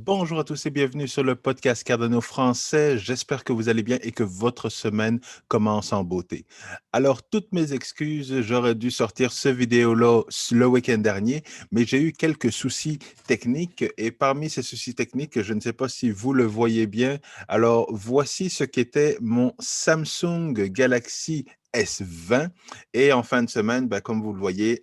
Bonjour à tous et bienvenue sur le podcast Cardano français. J'espère que vous allez bien et que votre semaine commence en beauté. Alors, toutes mes excuses, j'aurais dû sortir ce vidéo-là le week-end dernier, mais j'ai eu quelques soucis techniques et parmi ces soucis techniques, je ne sais pas si vous le voyez bien. Alors, voici ce qu'était mon Samsung Galaxy S20 et en fin de semaine, comme vous le voyez,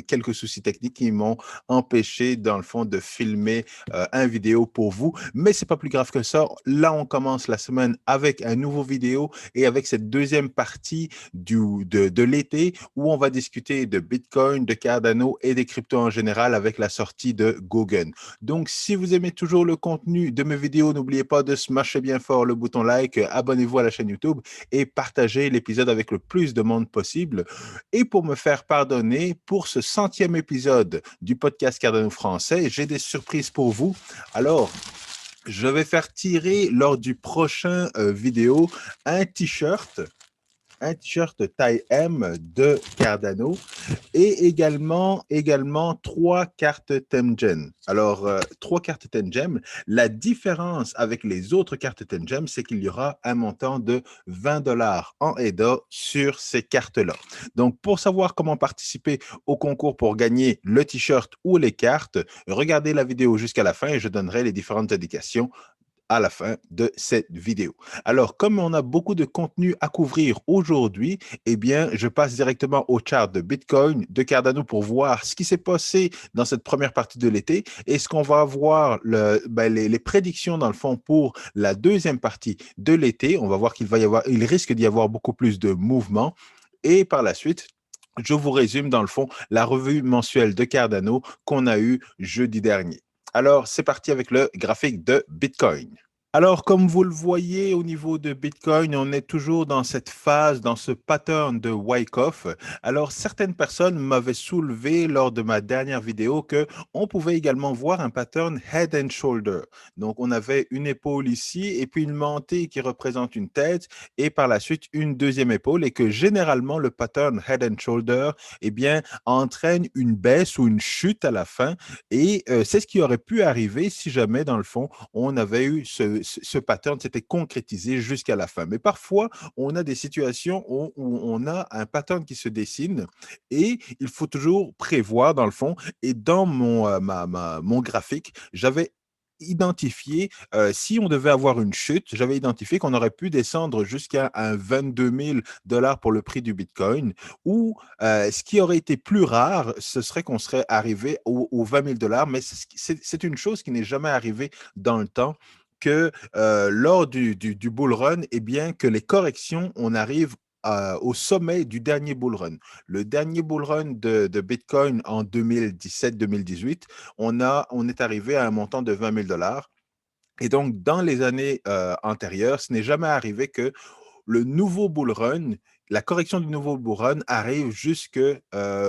quelques soucis techniques qui m'ont empêché, dans le fond, de filmer un vidéo pour vous. Mais c'est pas plus grave que ça. Là, on commence la semaine avec un nouveau vidéo et avec cette deuxième partie de l'été où on va discuter de Bitcoin, de Cardano et des cryptos en général avec la sortie de Gaugen. Donc, si vous aimez toujours le contenu de mes vidéos, n'oubliez pas de smasher bien fort le bouton like, abonnez-vous à la chaîne YouTube et partagez l'épisode avec le plus de monde possible. Et pour me faire pardonner, pour ce 100e épisode du podcast Cardano français, j'ai des surprises pour vous. Alors, je vais faire tirer lors du prochain vidéo un t-shirt taille M de Cardano et également trois cartes Temgem. Alors, trois cartes Temgem. La différence avec les autres cartes Temgem, c'est qu'il y aura un montant de 20 dollars en EDA sur ces cartes-là. Donc, pour savoir comment participer au concours pour gagner le t-shirt ou les cartes, regardez la vidéo jusqu'à la fin et je donnerai les différentes indications à la fin de cette vidéo. Alors, comme on a beaucoup de contenu à couvrir aujourd'hui, eh bien, je passe directement au chart de Bitcoin, de Cardano pour voir ce qui s'est passé dans cette première partie de l'été et ce qu'on va voir, les prédictions dans le fond pour la deuxième partie de l'été. On va voir il risque d'y avoir beaucoup plus de mouvements et par la suite, je vous résume dans le fond la revue mensuelle de Cardano qu'on a eue jeudi dernier. Alors, c'est parti avec le graphique de Bitcoin. Alors, comme vous le voyez au niveau de Bitcoin, on est toujours dans cette phase, dans ce pattern de Wyckoff. Alors, certaines personnes m'avaient soulevé lors de ma dernière vidéo que on pouvait également voir un pattern head and shoulder. Donc, on avait une épaule ici et puis une mantille qui représente une tête et par la suite une deuxième épaule et que généralement le pattern head and shoulder, eh bien, entraîne une baisse ou une chute à la fin et c'est ce qui aurait pu arriver si jamais, dans le fond, on avait eu ce pattern s'était concrétisé jusqu'à la fin. Mais parfois, on a des situations où on a un pattern qui se dessine et il faut toujours prévoir, dans le fond. Et dans mon graphique, j'avais identifié, si on devait avoir une chute, j'avais identifié qu'on aurait pu descendre jusqu'à un 22 000 dollars pour le prix du Bitcoin, ou ce qui aurait été plus rare, ce serait qu'on serait arrivé aux 20 000 dollars, mais c'est une chose qui n'est jamais arrivée dans le temps que lors du bull run, eh bien, que les corrections, on arrive au sommet du dernier bull run. Le dernier bull run de Bitcoin en 2017-2018, on est arrivé à un montant de 20 000 dollars. Et donc, dans les années antérieures, ce n'est jamais arrivé que le nouveau bull run, la correction du nouveau bull run arrive jusque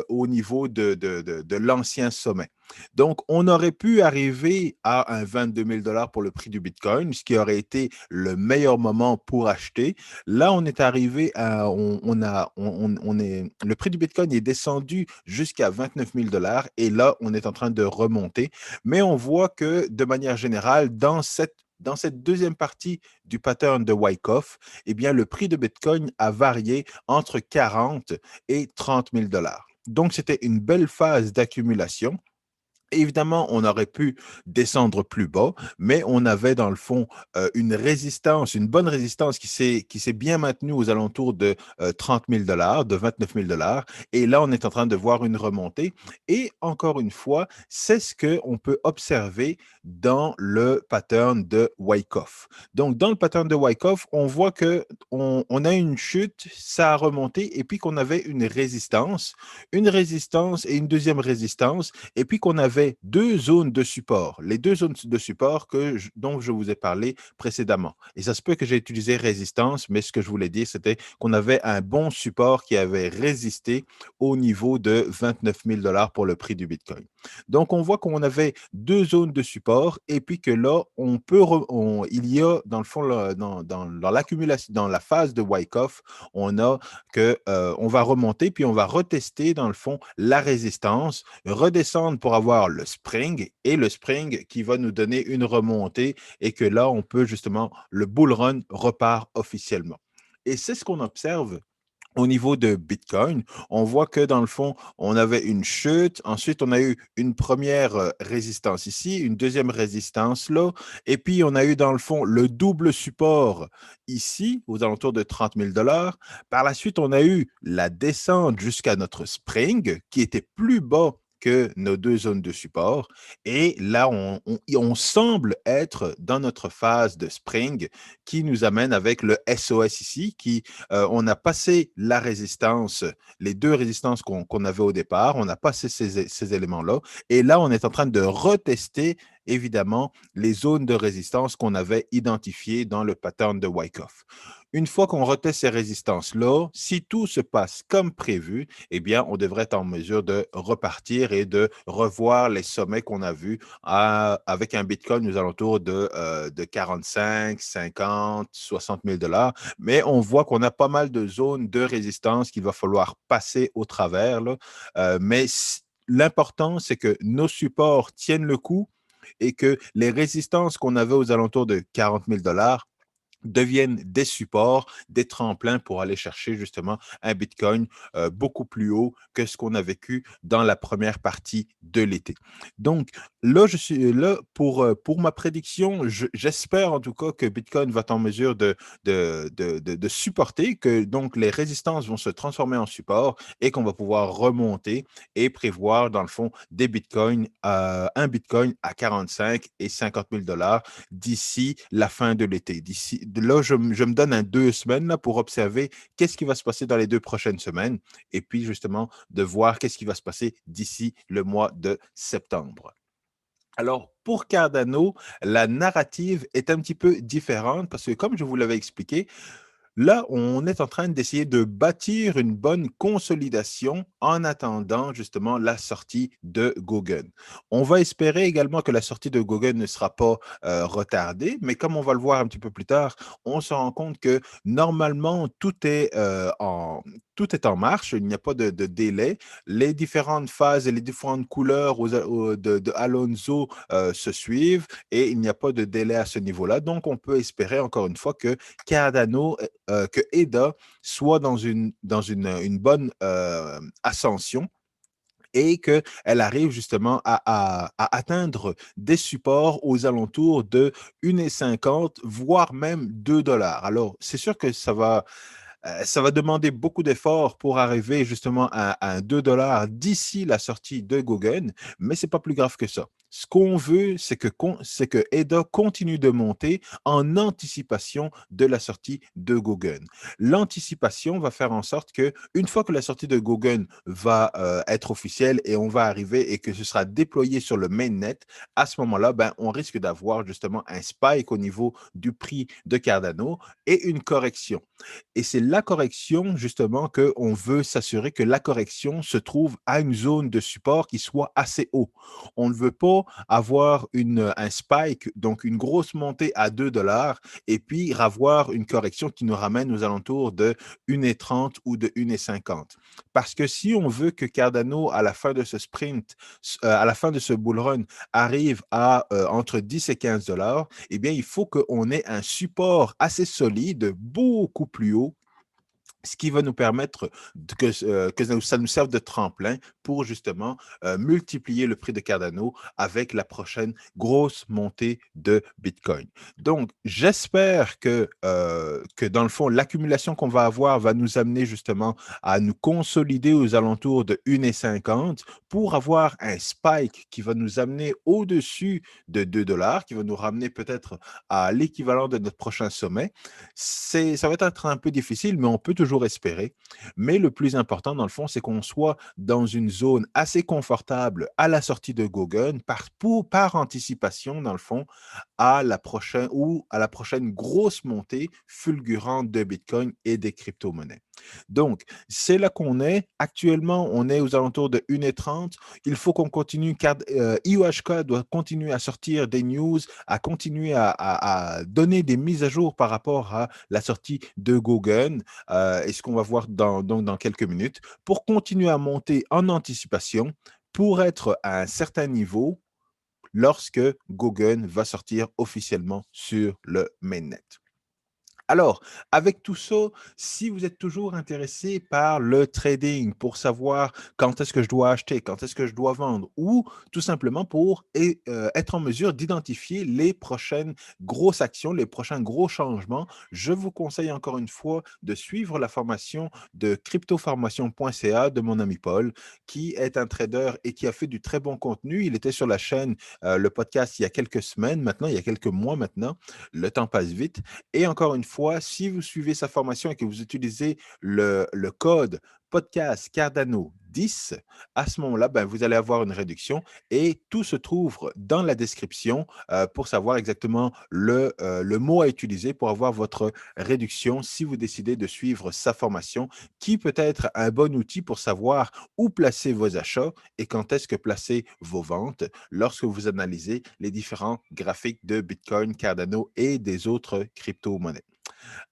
au niveau de l'ancien sommet. Donc, on aurait pu arriver à un 22 000 dollars pour le prix du Bitcoin, ce qui aurait été le meilleur moment pour acheter. Là, on est arrivé à, on est, le prix du Bitcoin est descendu jusqu'à 29 000 dollars et là, on est en train de remonter. Mais on voit que de manière générale, dans cette deuxième partie du pattern de Wyckoff, eh bien, le prix de Bitcoin a varié entre 40 et 30 000 dollars. Donc, c'était une belle phase d'accumulation. Évidemment, on aurait pu descendre plus bas, mais on avait dans le fond une résistance, une bonne résistance qui s'est bien maintenue aux alentours de 30 000 dollars, de 29 000 dollars. Et là, on est en train de voir une remontée. Et encore une fois, c'est ce qu'on peut observer dans le pattern de Wyckoff. Donc, dans le pattern de Wyckoff, on voit que on a une chute, ça a remonté, et puis qu'on avait une résistance et une deuxième résistance et puis qu'on avait deux zones de support, les deux zones de support dont je vous ai parlé précédemment. Et ça se peut que j'ai utilisé résistance, mais ce que je voulais dire, c'était qu'on avait un bon support qui avait résisté au niveau de 29 000 dollars pour le prix du Bitcoin. Donc, on voit qu'on avait deux zones de support et puis que là, il y a, dans le fond, dans l'accumulation, dans la phase de Wyckoff, on a on va remonter puis on va retester, dans le fond, la résistance, redescendre pour avoir le spring et le spring qui va nous donner une remontée et que là, on peut justement, le bull run repart officiellement. Et c'est ce qu'on observe au niveau de Bitcoin. On voit que dans le fond, on avait une chute. Ensuite, on a eu une première résistance ici, une deuxième résistance là. Et puis, on a eu dans le fond le double support ici, aux alentours de 30 000 dollars. Par la suite, on a eu la descente jusqu'à notre spring qui était plus bas que nos deux zones de support. Et là, on semble être dans notre phase de spring qui nous amène avec le SOS ici, on a passé la résistance, les deux résistances qu'on avait au départ, on a passé ces éléments-là, et là, on est en train de retester, évidemment, les zones de résistance qu'on avait identifiées dans le pattern de Wyckoff. Une fois qu'on reteste ces résistances-là, si tout se passe comme prévu, eh bien, on devrait être en mesure de repartir et de revoir les sommets qu'on a vus avec un Bitcoin aux alentours de 45, 50, 60 000 dollars. Mais on voit qu'on a pas mal de zones de résistance qu'il va falloir passer au travers, là. Mais l'important, c'est que nos supports tiennent le coup et que les résistances qu'on avait aux alentours de 40 000 dollars deviennent des supports, des tremplins pour aller chercher justement un Bitcoin beaucoup plus haut que ce qu'on a vécu dans la première partie de l'été. Donc là, je suis là pour ma prédiction. J'espère en tout cas que Bitcoin va être en mesure de supporter, que donc les résistances vont se transformer en support et qu'on va pouvoir remonter et prévoir dans le fond des Bitcoins, un Bitcoin à 45 et 50 000 dollars d'ici la fin de l'été. Là, je me donne 2 semaines là, pour observer qu'est-ce qui va se passer dans les 2 prochaines semaines et puis justement de voir qu'est-ce qui va se passer d'ici le mois de septembre. Alors, pour Cardano, la narrative est un petit peu différente parce que, comme je vous l'avais expliqué, là, on est en train d'essayer de bâtir une bonne consolidation en attendant justement la sortie de Gauguin. On va espérer également que la sortie de Gauguin ne sera pas retardée, mais comme on va le voir un petit peu plus tard, on se rend compte que normalement tout est en marche, il n'y a pas de délai. Les différentes phases et les différentes couleurs de Alonso se suivent et il n'y a pas de délai à ce niveau-là. Donc, on peut espérer encore une fois que Cardano que EDA soit dans une bonne ascension et qu'elle arrive justement à atteindre des supports aux alentours de 1,50, voire même 2 dollars. Alors, c'est sûr que ça va demander beaucoup d'efforts pour arriver justement à un 2 dollars d'ici la sortie de Gauguin, mais c'est pas plus grave que ça. Ce qu'on veut, c'est que EDA continue de monter en anticipation de la sortie de Gauguin. L'anticipation va faire en sorte que une fois que la sortie de Gauguin va être officielle et on va arriver et que ce sera déployé sur le mainnet, à ce moment-là, ben, on risque d'avoir justement un spike au niveau du prix de Cardano et une correction. Et c'est la correction, justement, qu'on veut s'assurer que la correction se trouve à une zone de support qui soit assez haut. On ne veut pas avoir un spike, donc une grosse montée à 2 dollars, et puis avoir une correction qui nous ramène aux alentours de 1,30 ou de 1,50. Parce que si on veut que Cardano, à la fin de ce sprint, à la fin de ce bull run, arrive à entre 10 et 15 dollars, eh bien, il faut qu'on ait un support assez solide, beaucoup plus haut, ce qui va nous permettre que ça nous serve de tremplin pour justement multiplier le prix de Cardano avec la prochaine grosse montée de Bitcoin. Donc, j'espère que dans le fond, l'accumulation qu'on va avoir va nous amener justement à nous consolider aux alentours de 1,50 pour avoir un spike qui va nous amener au-dessus de 2 dollars, qui va nous ramener peut-être à l'équivalent de notre prochain sommet. Ça va être un peu difficile, mais on peut toujours toujours espérer. Mais le plus important, dans le fond, c'est qu'on soit dans une zone assez confortable à la sortie de Gauguin par anticipation, dans le fond, à la prochaine grosse montée fulgurante de Bitcoin et des crypto-monnaies. Donc, c'est là qu'on est. Actuellement, on est aux alentours de 1h30. Il faut qu'on continue, car IOHK doit continuer à sortir des news, à continuer à donner des mises à jour par rapport à la sortie de Gauguin, et ce qu'on va voir donc dans quelques minutes, pour continuer à monter en anticipation, pour être à un certain niveau lorsque Gauguin va sortir officiellement sur le mainnet. Alors, avec tout ça, si vous êtes toujours intéressé par le trading pour savoir quand est-ce que je dois acheter, quand est-ce que je dois vendre, ou tout simplement pour être en mesure d'identifier les prochaines grosses actions, les prochains gros changements, je vous conseille encore une fois de suivre la formation de cryptoformation.ca de mon ami Paul, qui est un trader et qui a fait du très bon contenu. Il était sur la chaîne, le podcast, il y a quelques semaines maintenant, il y a quelques mois maintenant. Le temps passe vite. Et encore une fois, si vous suivez sa formation et que vous utilisez le code podcast Cardano 10, à ce moment-là, ben, vous allez avoir une réduction et tout se trouve dans la description pour savoir exactement le mot à utiliser pour avoir votre réduction si vous décidez de suivre sa formation, qui peut être un bon outil pour savoir où placer vos achats et quand est-ce que placer vos ventes lorsque vous analysez les différents graphiques de Bitcoin, Cardano et des autres crypto-monnaies.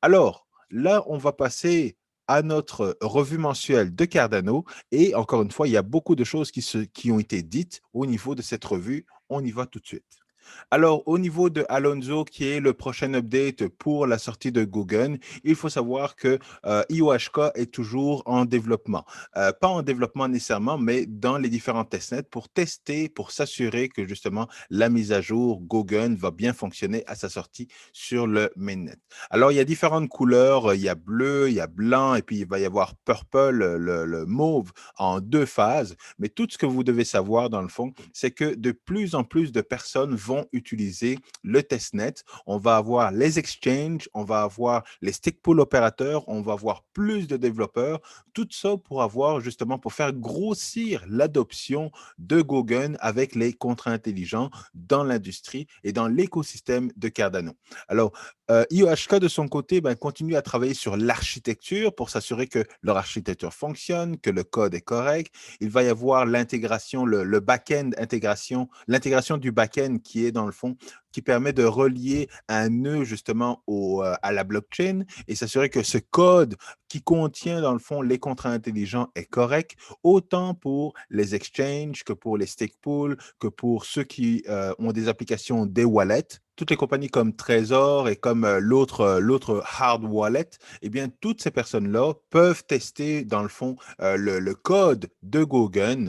Alors, là, on va passer à notre revue mensuelle de Cardano. Et encore une fois, il y a beaucoup de choses qui ont été dites au niveau de cette revue. On y va tout de suite. Alors, au niveau de Alonso, qui est le prochain update pour la sortie de Gauguin, il faut savoir que IOHK est toujours en développement. Pas en développement nécessairement, mais dans les différents testnets pour tester, pour s'assurer que justement la mise à jour Gauguin va bien fonctionner à sa sortie sur le mainnet. Alors, il y a différentes couleurs. Il y a bleu, il y a blanc, et puis il va y avoir purple, le mauve, en 2 phases. Mais tout ce que vous devez savoir, dans le fond, c'est que de plus en plus de personnes vont utiliser le testnet. On va avoir les exchanges, on va avoir les stick pool opérateurs, on va avoir plus de développeurs, tout ça pour avoir justement pour faire grossir l'adoption de Gauguin avec les contrats intelligents dans l'industrie et dans l'écosystème de Cardano. Alors, IOHK de son côté ben, continue à travailler sur l'architecture pour s'assurer que leur architecture fonctionne, que le code est correct. Il va y avoir l'intégration, le back-end intégration, l'intégration du back-end qui est dans le fond, qui permet de relier un nœud justement à la blockchain et s'assurer que ce code qui contient dans le fond les contrats intelligents est correct, autant pour les exchanges que pour les stake pools, que pour ceux qui ont des applications des wallets. Toutes les compagnies comme Trezor et comme l'autre hard wallet, eh bien, toutes ces personnes-là peuvent tester, dans le fond, le code de Gauguin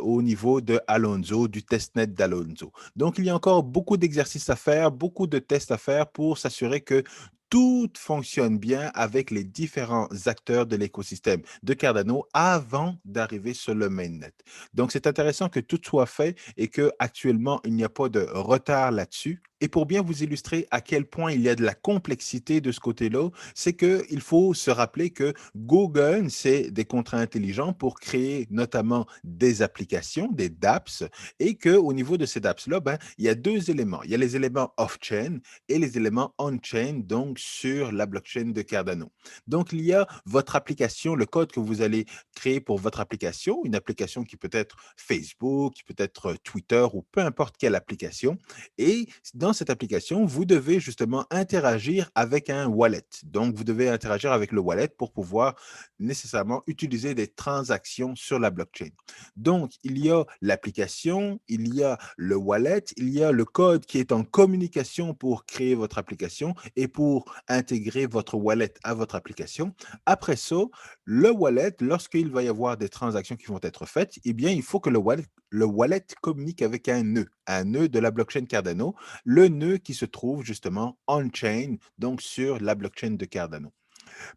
au niveau de Alonso, du testnet d'Alonso. Donc, il y a encore beaucoup d'exercices à faire, beaucoup de tests à faire pour s'assurer que tout fonctionne bien avec les différents acteurs de l'écosystème de Cardano avant d'arriver sur le mainnet. Donc, c'est intéressant que tout soit fait et qu'actuellement, il n'y a pas de retard là-dessus. Et pour bien vous illustrer à quel point il y a de la complexité de ce côté-là, c'est qu'il faut se rappeler que Gauguin, c'est des contrats intelligents pour créer notamment des applications, des dApps, et qu'au niveau de ces dApps-là, ben, il y a 2 éléments. Il y a les éléments off-chain et les éléments on-chain, donc sur la blockchain de Cardano. Donc, il y a votre application, le code que vous allez créer pour votre application, une application qui peut être Facebook, qui peut être Twitter ou peu importe quelle application. Et dans cette application, vous devez justement interagir avec un wallet. Donc, vous devez interagir avec le wallet pour pouvoir nécessairement utiliser des transactions sur la blockchain. Donc, il y a l'application, il y a le wallet, il y a le code qui est en communication pour créer votre application et pour intégrer votre wallet à votre application. Après ça, le wallet, lorsqu'il va y avoir des transactions qui vont être faites, eh bien, il faut que le wallet communique avec un nœud de la blockchain Cardano, le nœud qui se trouve justement on-chain, donc sur la blockchain de Cardano.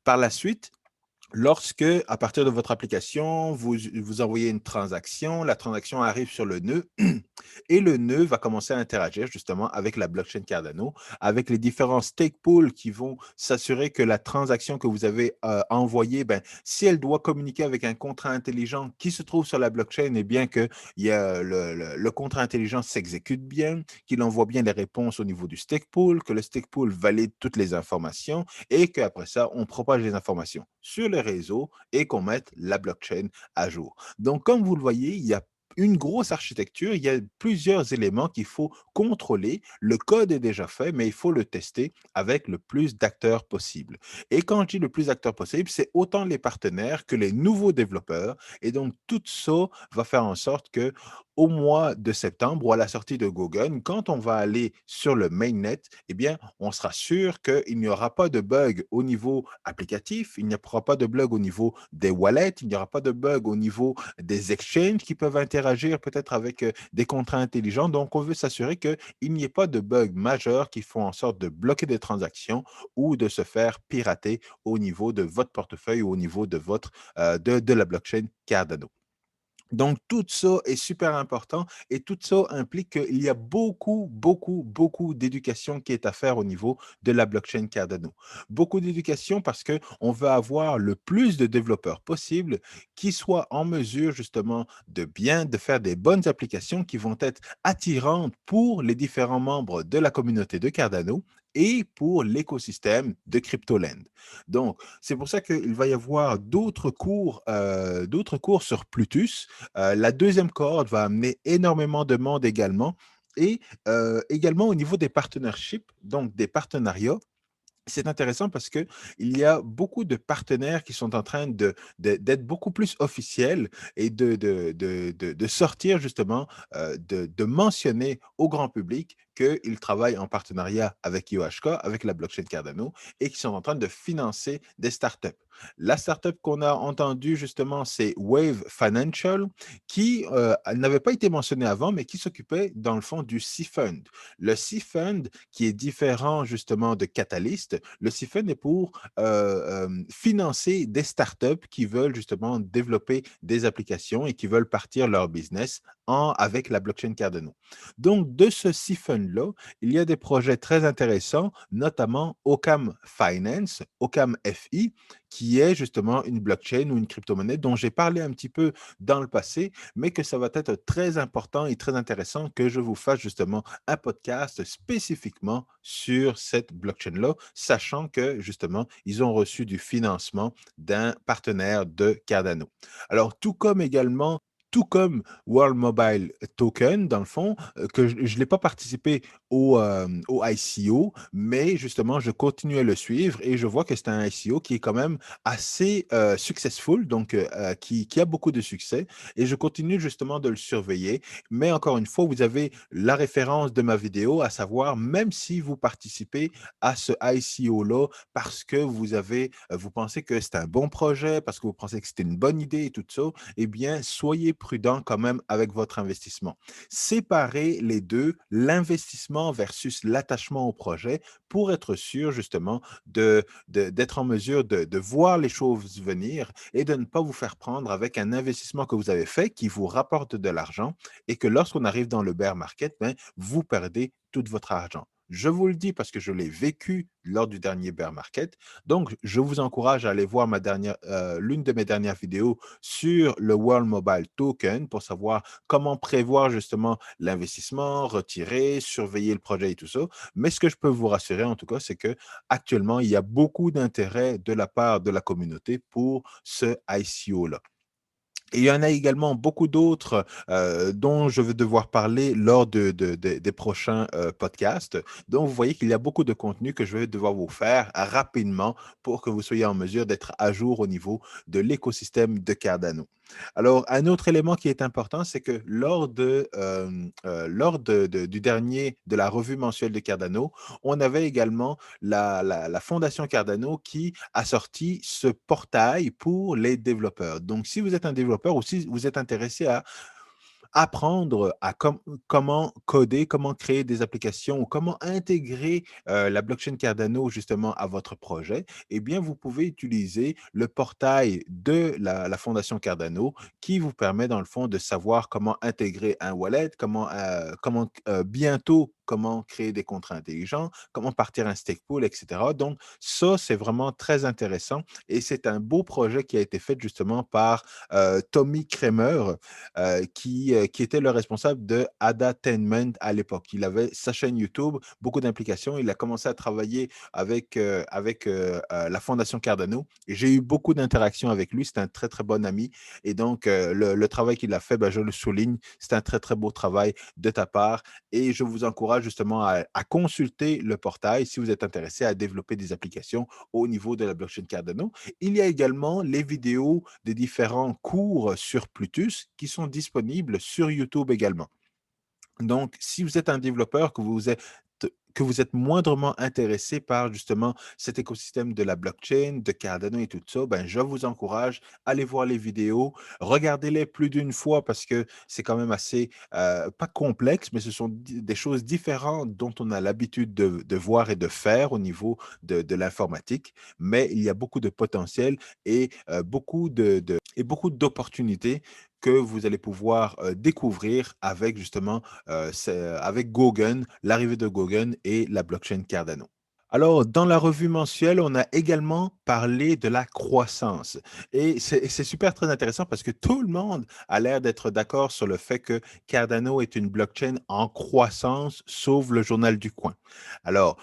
Par la suite, Lorsque, à partir de votre application, vous envoyez une transaction, la transaction arrive sur le nœud et le nœud va commencer à interagir justement avec la blockchain Cardano, avec les différents stake pools qui vont s'assurer que la transaction que vous avez envoyée, ben, si elle doit communiquer avec un contrat intelligent qui se trouve sur la blockchain, et bien que le contrat intelligent s'exécute bien, qu'il envoie bien les réponses au niveau du stake pool, que le stake pool valide toutes les informations et qu'après ça, on propage les informations sur les réseaux et qu'on mette la blockchain à jour. Donc, comme vous le voyez, il y a une grosse architecture, il y a plusieurs éléments qu'il faut contrôler. Le code est déjà fait, mais il faut le tester avec le plus d'acteurs possible. Et quand je dis le plus d'acteurs possible, c'est autant les partenaires que les nouveaux développeurs. Et donc, tout ça va faire en sorte que au mois de septembre ou à la sortie de Google, quand on va aller sur le mainnet, eh bien, on sera sûr qu'il n'y aura pas de bug au niveau applicatif, il n'y aura pas de bug au niveau des wallets, il n'y aura pas de bug au niveau des exchanges qui peuvent interagir peut-être avec des contrats intelligents. Donc, on veut s'assurer qu'il n'y ait pas de bugs majeurs qui font en sorte de bloquer des transactions ou de se faire pirater au niveau de votre portefeuille ou au niveau de, de la blockchain Cardano. Donc, tout ça est super important et tout ça implique qu'il y a beaucoup d'éducation qui est à faire au niveau de la blockchain Cardano. Beaucoup d'éducation parce qu'on veut avoir le plus de développeurs possible qui soient en mesure justement de faire des bonnes applications qui vont être attirantes pour les différents membres de la communauté de Cardano et pour l'écosystème de CryptoLand. Donc, c'est pour ça qu'il va y avoir d'autres cours sur Plutus. La deuxième cohorte va amener énormément de monde également. Et également au niveau des partnerships, donc des partenariats, c'est intéressant parce que il y a beaucoup de partenaires qui sont en train d'être beaucoup plus officiels et de sortir justement, de mentionner au grand public qu'ils travaillent en partenariat avec IOHK, avec la blockchain Cardano, et qui sont en train de financer des startups. La startup qu'on a entendue justement, c'est Wave Financial, qui n'avait pas été mentionnée avant, mais qui s'occupait dans le fond du Sea Fund. Le Sea Fund, qui est différent justement de Catalyst, le siphon est pour financer des startups qui veulent justement développer des applications et qui veulent partir leur business avec la blockchain Cardano. Donc, de ce siphon-là, il y a des projets très intéressants, notamment Ocam Finance, Ocam FI, qui est justement une blockchain ou une crypto-monnaie dont j'ai parlé un petit peu dans le passé, mais que ça va être très important et très intéressant que je vous fasse justement un podcast spécifiquement sur cette blockchain-là, sachant que justement, ils ont reçu du financement d'un partenaire de Cardano. Alors, tout comme World Mobile Token, dans le fond, que je ne l'ai pas participé au ICO, mais justement, je continue à le suivre et je vois que c'est un ICO qui est quand même assez successful, donc qui a beaucoup de succès, et je continue justement de le surveiller. Mais encore une fois, vous avez la référence de ma vidéo, à savoir, même si vous participez à ce ICO-là parce que vous pensez que c'est un bon projet, parce que vous pensez que c'était une bonne idée et tout ça, eh bien, soyez prudent quand même avec votre investissement. Séparez les deux, l'investissement versus l'attachement au projet, pour être sûr justement d'être en mesure de voir les choses venir et de ne pas vous faire prendre avec un investissement que vous avez fait qui vous rapporte de l'argent et que lorsqu'on arrive dans le bear market, ben, vous perdez tout votre argent. Je vous le dis parce que je l'ai vécu lors du dernier bear market. Donc, je vous encourage à aller voir l'une de mes dernières vidéos sur le World Mobile Token pour savoir comment prévoir justement l'investissement, retirer, surveiller le projet et tout ça. Mais ce que je peux vous rassurer en tout cas, c'est que actuellement, il y a beaucoup d'intérêt de la part de la communauté pour ce ICO-là. Et il y en a également beaucoup d'autres dont je vais devoir parler lors des prochains podcasts. Donc, vous voyez qu'il y a beaucoup de contenu que je vais devoir vous faire rapidement pour que vous soyez en mesure d'être à jour au niveau de l'écosystème de Cardano. Alors, un autre élément qui est important, c'est que lors du dernier, de la revue mensuelle de Cardano, on avait également la Fondation Cardano qui a sorti ce portail pour les développeurs. Donc, si vous êtes un développeur ou si vous êtes intéressé apprendre à comment coder, comment créer des applications ou comment intégrer la blockchain Cardano justement à votre projet, eh bien, vous pouvez utiliser le portail de la Fondation Cardano qui vous permet, dans le fond, de savoir comment intégrer un wallet, bientôt, comment créer des contrats intelligents, comment partir un stake pool, etc. Donc, ça, c'est vraiment très intéressant et c'est un beau projet qui a été fait justement par Tommy Kramer, qui était le responsable de Adatainment à l'époque. Il avait sa chaîne YouTube, beaucoup d'implications. Il a commencé à travailler avec la Fondation Cardano. Et j'ai eu beaucoup d'interactions avec lui. C'est un très, très bon ami. Et donc, le travail qu'il a fait, ben, je le souligne. C'est un très, très beau travail de ta part. Et je vous encourage justement à consulter le portail si vous êtes intéressé à développer des applications au niveau de la blockchain Cardano. Il y a également les vidéos des différents cours sur Plutus qui sont disponibles sur YouTube également. Donc, si vous êtes un développeur, que vous êtes moindrement intéressé par justement cet écosystème de la blockchain, de Cardano et tout ça, ben, je vous encourage, allez voir les vidéos, regardez-les plus d'une fois parce que c'est quand même assez, pas complexe, mais ce sont des choses différentes dont on a l'habitude de voir et de faire au niveau de l'informatique, mais il y a beaucoup de potentiel et beaucoup d'opportunités que vous allez pouvoir découvrir avec justement avec Gauguin, l'arrivée de Gauguin et la blockchain Cardano. Alors, dans la revue mensuelle, on a également parlé de la croissance. Et c'est super très intéressant parce que tout le monde a l'air d'être d'accord sur le fait que Cardano est une blockchain en croissance, sauf le journal du coin. Alors,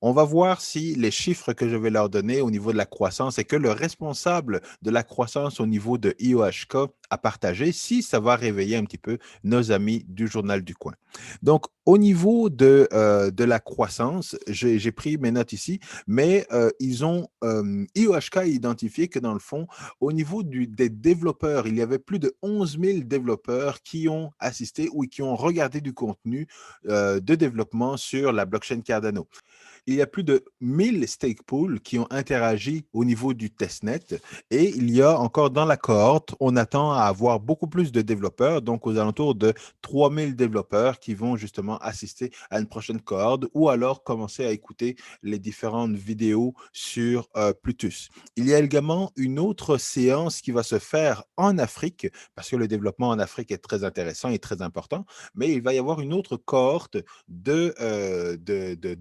on va voir si les chiffres que je vais leur donner au niveau de la croissance et que le responsable de la croissance au niveau de IOHK a partagé, si ça va réveiller un petit peu nos amis du journal du coin. Donc, au niveau de la croissance, j'ai pris mes notes ici, mais IOHK a identifié que dans le fond, au niveau des développeurs, il y avait plus de 11 000 développeurs qui ont assisté ou qui ont regardé du contenu de développement sur la blockchain Cardano. Il y a plus de 1000 stake pools qui ont interagi au niveau du testnet et il y a encore dans la cohorte, on attend à avoir beaucoup plus de développeurs, donc aux alentours de 3000 développeurs qui vont justement assister à une prochaine cohorte ou alors commencer à écouter les différentes vidéos sur Plutus. Il y a également une autre séance qui va se faire en Afrique parce que le développement en Afrique est très intéressant et très important, mais il va y avoir une autre cohorte de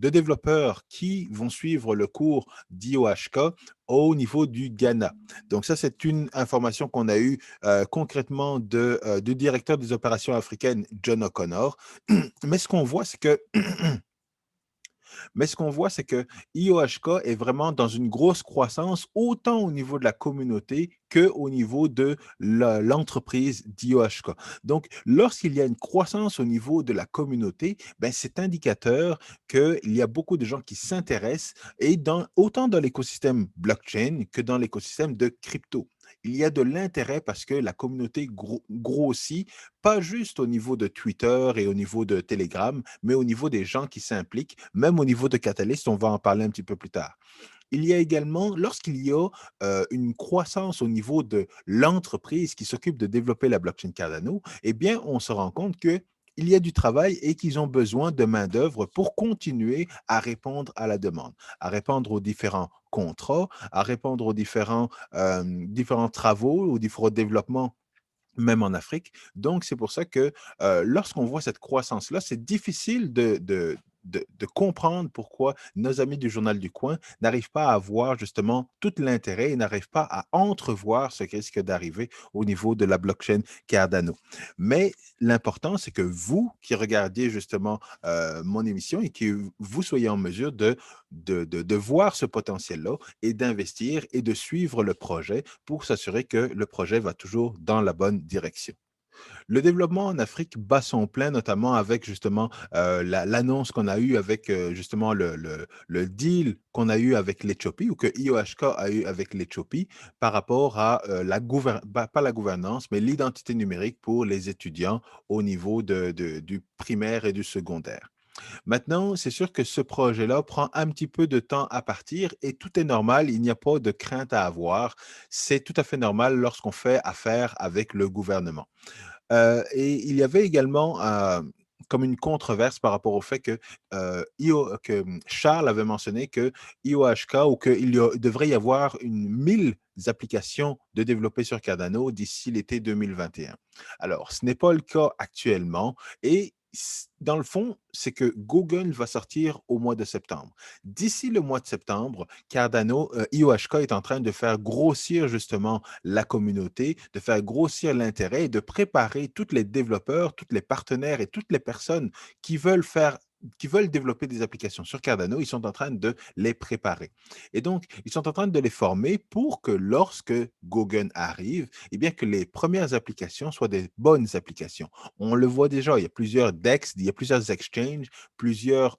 développeurs qui vont suivre le cours d'IOHK au niveau du Ghana. Donc ça, c'est une information qu'on a eue concrètement du directeur des opérations africaines, John O'Connor. Mais ce qu'on voit, c'est que mais ce qu'on voit, c'est que IOHK est vraiment dans une grosse croissance, autant au niveau de la communauté qu'au niveau de l'entreprise d'IOHK. Donc, lorsqu'il y a une croissance au niveau de la communauté, ben, c'est indicateur qu'il y a beaucoup de gens qui s'intéressent et autant dans l'écosystème blockchain que dans l'écosystème de crypto. Il y a de l'intérêt parce que la communauté grossit, pas juste au niveau de Twitter et au niveau de Telegram, mais au niveau des gens qui s'impliquent, même au niveau de Catalyst, on va en parler un petit peu plus tard. Il y a également, lorsqu'il y a une croissance au niveau de l'entreprise qui s'occupe de développer la blockchain Cardano, eh bien, on se rend compte que il y a du travail et qu'ils ont besoin de main-d'œuvre pour continuer à répondre à la demande, à répondre aux différents contrats, à répondre aux différents travaux, aux différents développements même en Afrique. Donc, c'est pour ça que lorsqu'on voit cette croissance-là, c'est difficile de comprendre pourquoi nos amis du Journal du Coin n'arrivent pas à voir justement tout l'intérêt et n'arrivent pas à entrevoir ce qui risque d'arriver au niveau de la blockchain Cardano. Mais l'important, c'est que vous qui regardiez justement mon émission et que vous soyez en mesure de voir ce potentiel-là et d'investir et de suivre le projet pour s'assurer que le projet va toujours dans la bonne direction. Le développement en Afrique bat son plein, notamment avec justement l'annonce qu'on a eue avec justement le deal qu'on a eu avec l'Éthiopie ou que IOHK a eu avec l'Éthiopie par rapport à pas la gouvernance, mais l'identité numérique pour les étudiants au niveau du primaire et du secondaire. Maintenant, c'est sûr que ce projet-là prend un petit peu de temps à partir et tout est normal, il n'y a pas de crainte à avoir. C'est tout à fait normal lorsqu'on fait affaire avec le gouvernement. Et il y avait également comme une controverse par rapport au fait que, Charles avait mentionné que IOHK ou devrait y avoir 1000 applications de développées sur Cardano d'ici l'été 2021. Alors, ce n'est pas le cas actuellement et dans le fond, c'est que Google va sortir au mois de septembre. D'ici le mois de septembre, IOHK est en train de faire grossir justement la communauté, de faire grossir l'intérêt et de préparer tous les développeurs, tous les partenaires et toutes les personnes qui veulent faire qui veulent développer des applications sur Cardano, ils sont en train de les préparer. Et donc, ils sont en train de les former pour que lorsque Gauguin arrive, eh bien que les premières applications soient des bonnes applications. On le voit déjà, il y a plusieurs DEX, il y a plusieurs exchanges, plusieurs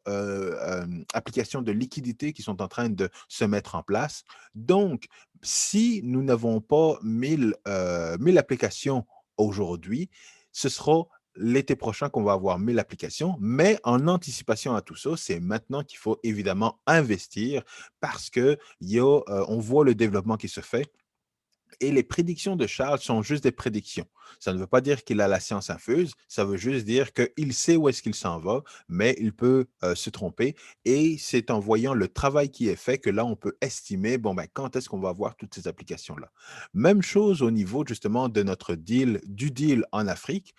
applications de liquidité qui sont en train de se mettre en place. Donc, si nous n'avons pas 1000 applications aujourd'hui, ce sera l'été prochain qu'on va avoir 1000 applications, mais en anticipation à tout ça, c'est maintenant qu'il faut évidemment investir parce que on voit le développement qui se fait et les prédictions de Charles sont juste des prédictions. Ça ne veut pas dire qu'il a la science infuse, ça veut juste dire qu'il sait où est-ce qu'il s'en va, mais il peut se tromper. Et c'est en voyant le travail qui est fait que là, on peut estimer, bon, ben, quand est-ce qu'on va avoir toutes ces applications-là. Même chose au niveau justement de notre deal, du deal en Afrique.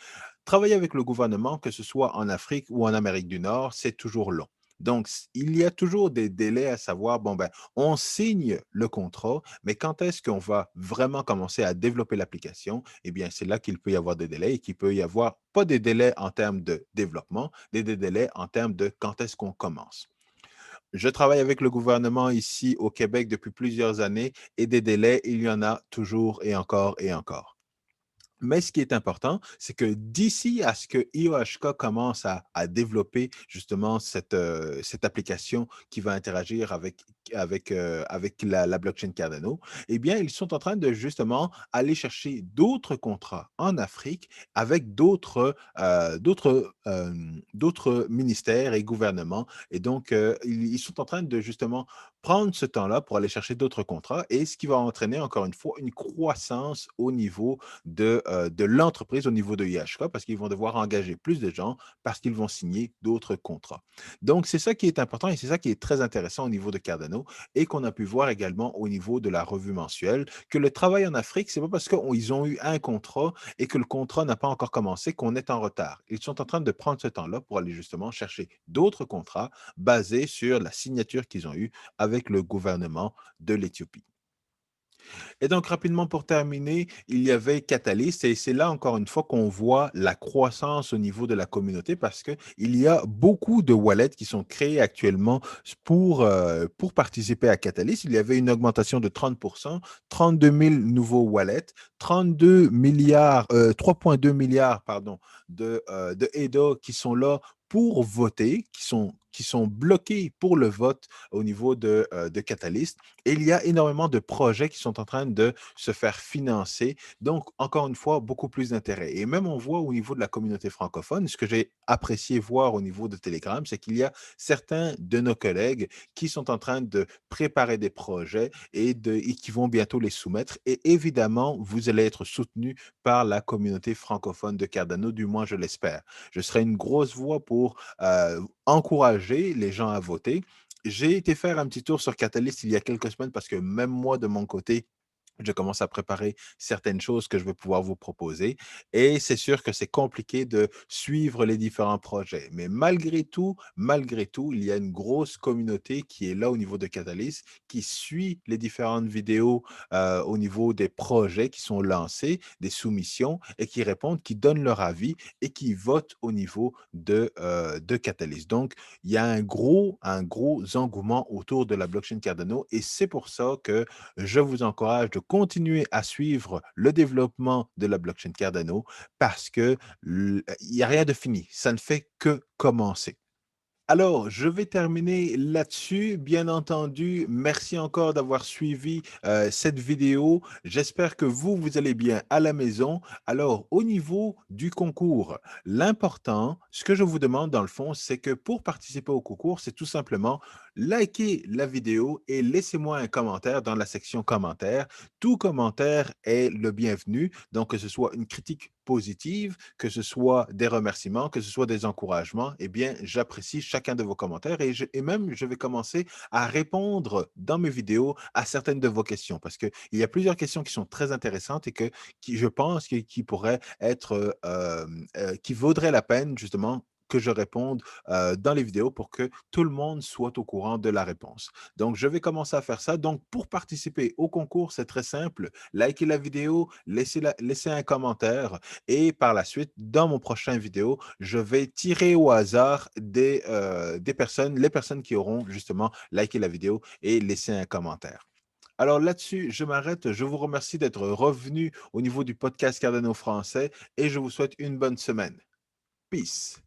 Travailler avec le gouvernement, que ce soit en Afrique ou en Amérique du Nord, c'est toujours long. Donc, il y a toujours des délais à savoir, bon, ben, on signe le contrat, mais quand est-ce qu'on va vraiment commencer à développer l'application? Eh bien, c'est là qu'il peut y avoir des délais et qu'il peut y avoir pas des délais en termes de développement, des délais en termes de quand est-ce qu'on commence. Je travaille avec le gouvernement ici au Québec depuis plusieurs années et des délais, il y en a toujours et encore et encore. Mais ce qui est important, c'est que d'ici à ce que IOHK commence à développer justement cette application qui va interagir avec la blockchain Cardano, eh bien, ils sont en train de justement aller chercher d'autres contrats en Afrique avec d'autres ministères et gouvernements. Et donc, ils sont en train de justement prendre ce temps-là pour aller chercher d'autres contrats et ce qui va entraîner encore une fois une croissance au niveau de l'entreprise au niveau de IHK parce qu'ils vont devoir engager plus de gens parce qu'ils vont signer d'autres contrats. Donc, c'est ça qui est important et c'est ça qui est très intéressant au niveau de Cardano et qu'on a pu voir également au niveau de la revue mensuelle que le travail en Afrique, c'est pas parce qu'ils ont eu un contrat et que le contrat n'a pas encore commencé qu'on est en retard. Ils sont en train de prendre ce temps-là pour aller justement chercher d'autres contrats basés sur la signature qu'ils ont eue avec le gouvernement de l'Éthiopie. Et donc, rapidement pour terminer, il y avait Catalyst et c'est là encore une fois qu'on voit la croissance au niveau de la communauté parce qu'il y a beaucoup de wallets qui sont créés actuellement pour participer à Catalyst. Il y avait une augmentation de 30%, 32 000 nouveaux wallets, 32 milliards, 3,2 milliards pardon, de EDA qui sont là pour voter, qui sont bloqués pour le vote au niveau de Catalyst. Et il y a énormément de projets qui sont en train de se faire financer. Donc, encore une fois, beaucoup plus d'intérêt. Et même on voit au niveau de la communauté francophone, ce que j'ai apprécié voir au niveau de Telegram, c'est qu'il y a certains de nos collègues qui sont en train de préparer des projets et qui vont bientôt les soumettre. Et évidemment, vous allez être soutenu par la communauté francophone de Cardano, du moins je l'espère. Je serai une grosse voix pour encourager les gens à voter. J'ai été faire un petit tour sur Catalyst il y a quelques semaines parce que même moi, de mon côté, je commence à préparer certaines choses que je vais pouvoir vous proposer. Et c'est sûr que c'est compliqué de suivre les différents projets. Mais malgré tout, il y a une grosse communauté qui est là au niveau de Catalyst, qui suit les différentes vidéos au niveau des projets qui sont lancés, des soumissions, et qui répondent, qui donnent leur avis et qui votent au niveau de Catalyst. Donc, il y a un gros engouement autour de la blockchain Cardano et c'est pour ça que je vous encourage de continuer à suivre le développement de la blockchain Cardano parce que il n'y a rien de fini. Ça ne fait que commencer. Alors, je vais terminer là-dessus. Bien entendu, merci encore d'avoir suivi cette vidéo. J'espère que vous allez bien à la maison. Alors, au niveau du concours, l'important, ce que je vous demande dans le fond, c'est que pour participer au concours, c'est tout simplement liker la vidéo et laissez-moi un commentaire dans la section commentaires. Tout commentaire est le bienvenu, donc que ce soit une critique positives, que ce soit des remerciements, que ce soit des encouragements, eh bien, j'apprécie chacun de vos commentaires et même je vais commencer à répondre dans mes vidéos à certaines de vos questions parce qu'il y a plusieurs questions qui sont très intéressantes et qui je pense, qui pourraient être, qui vaudraient la peine justement que je réponde dans les vidéos pour que tout le monde soit au courant de la réponse. Donc, je vais commencer à faire ça. Donc, pour participer au concours, c'est très simple. Likez la vidéo, laissez un commentaire et par la suite, dans mon prochain vidéo, je vais tirer au hasard des personnes, les personnes qui auront justement liké la vidéo et laissé un commentaire. Alors là-dessus, je m'arrête. Je vous remercie d'être revenu au niveau du podcast Cardano français et je vous souhaite une bonne semaine. Peace.